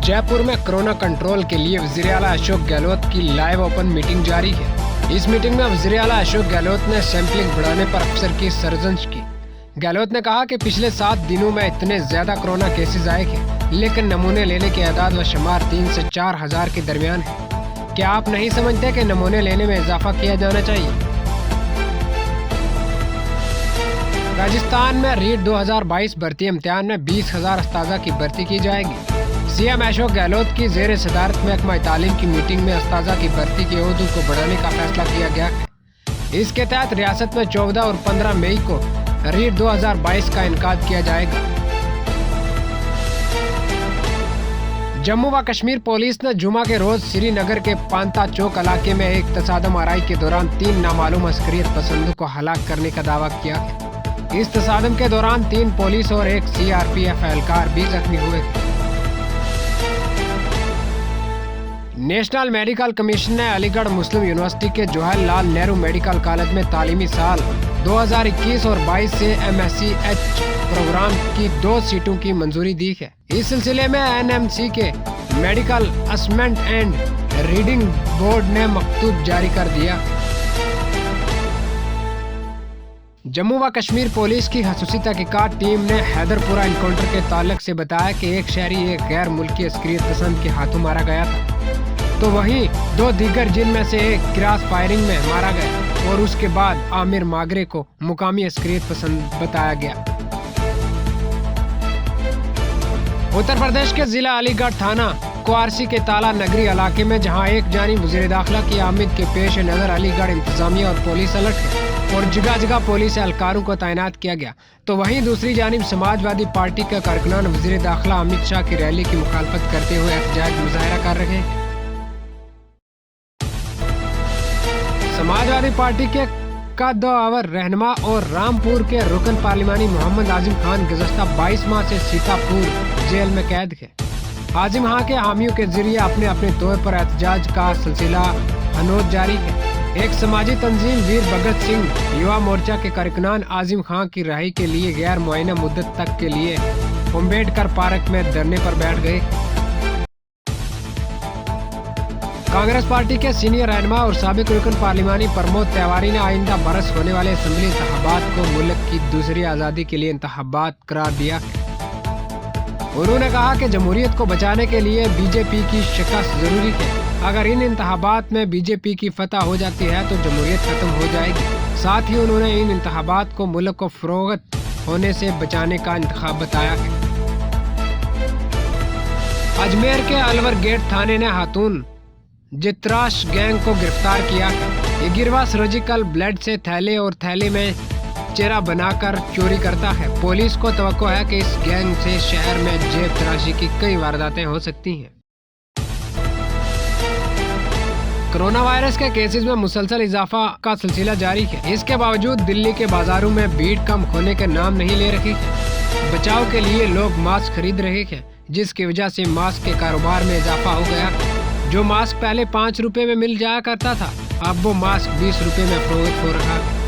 जयपुर में corona control के लिए वज़ीर-ए-आला अशोक गहलोत की लाइव ओपन मीटिंग जारी है। इस मीटिंग में वज़ीर-ए-आला अशोक गहलोत ने सैंपलिंग बढ़ाने पर अफसर की सरजंश की। गहलोत ने कहा कि पिछले 7 दिनों में इतने ज्यादा कोरोना केसेज आए हैं, लेकिन नमूने लेने के आदाद व शुमार 3 से 4 हजार के दरमियान है। क्या आप नहीं समझते कि नमूने लेने में इजाफा किया जाना चाहिए? राजस्थान में रीट 2022 भर्ती इम्तिहान में 20,000 अस्ताजा की भर्ती की जाएगी। सीएम अशोक गहलोत की जेर सदारत महकमा तालीम की मीटिंग में अस्ताजा की भर्ती के ओहदों को बढ़ाने का फैसला किया गया है। इसके तहत रियासत में 14 और 15 मई को रीट 2022 का इनकाद किया जाएगा। जम्मू व कश्मीर पुलिस ने जुमा के रोज श्रीनगर के पांता चौक इलाके में एक तसादम आराई के दौरान 3 नामालूम अस्करियत पसंदों को हलाक करने का दावा किया है। इस तसादम के दौरान 3 पुलिस और एक सीआरपीएफ एहलकार भी जख्मी हुए। नेशनल मेडिकल कमीशन ने अलीगढ़ मुस्लिम यूनिवर्सिटी के जवाहरलाल नेहरू मेडिकल कॉलेज में तालीमी साल 2021 और 22 से MSc प्रोग्राम की 2 सीटों की मंजूरी दी है। इस सिलसिले में NMC के medical assessment and reading board ने मकतूब जारी कर दिया। जम्मू व कश्मीर पुलिस की खसूसी तहकीकात टीम ने हैदरपुरा इनकाउंटर के ताल्लुक से बताया कि एक शहरी एक गैर मुल्की अस्करियत पसंद के हाथों मारा गया था, तो वहीं 2 दीगर जिनमें से एक क्रॉस फायरिंग में मारा गया और उसके बाद आमिर मागरे को मुकामी अस्करियत पसंद बताया गया। उत्तर प्रदेश के जिला अलीगढ़ थाना क्वारसी के ताला नगरी इलाके में जहां एक जानिब वज़ीर दाखिला की आमद के पेश नजर अलीगढ़ इंतजामिया और पुलिस अलर्ट है और जगह जगह पुलिस एहलकारों को तैनात किया गया, तो वहीं दूसरी जानिब समाजवादी पार्टी के कारकुनान वज़ीर दाखिला अमित शाह की रैली की मुखालफत करते हुए एहतजाज मुजाहरा कर रहे हैं। समाजवादी पार्टी के कद्दावर रहनुमा और रामपुर के रुकन पार्लिमानी मोहम्मद आजिम खान गुज़श्ता 22 माह से सीतापुर जेल में कैद है। आजिम खान के हामियों के जरिए अपने अपने तौर पर एहतजाज का सिलसिला हनोज जारी है। एक समाजी तंजीम वीर भगत सिंह युवा मोर्चा के कारकुनान आजिम खान की रिहाई के लिए गैर मुअय्यना मुद्दत तक के लिए अम्बेडकर पार्क में धरने पर बैठ गए। कांग्रेस पार्टी के सीनियर रहनुमा और साबिक रुकन पार्लिमानी प्रमोद तिवारी ने आइंदा बरस होने वाले असेंबली इंतखाबात को मुल्क की दूसरी आज़ादी के लिए इंतखाबात करार दिया। उन्होंने कहा कि जमहूरियत को बचाने के लिए बीजेपी की शिकस्त जरूरी है। अगर इन इंतखाबात में बीजेपी की फतह हो जाती है तो जमहूरियत खत्म हो जाएगी। साथ ही उन्होंने इन इंतखाबात को मुल्क को फरोगत होने से बचाने का इंतखाब बताया है। अजमेर के अलवर गेट थाने ने खातून जित्राश गैंग को गिरफ्तार किया है। ये गिरवा सर्जिकल ब्लेड से थैले और थैले में चेहरा बनाकर चोरी करता है। पुलिस को तवक्को है कि इस गैंग से शहर में जेब तराशी की कई वारदातें हो सकती हैं। कोरोना वायरस के केसेस में मुसलसल इजाफा का सिलसिला जारी है। इसके बावजूद दिल्ली के बाजारों में भीड़ कम होने के नाम नहीं ले रही है। बचाव के लिए लोग मास्क खरीद रहे हैं, जिसकी वजह से मास्क के कारोबार में इजाफा हो गया। जो मास्क पहले 5 रुपए में मिल जाया करता था, अब वो मास्क 20 रुपए में फरोख्त हो रहा है।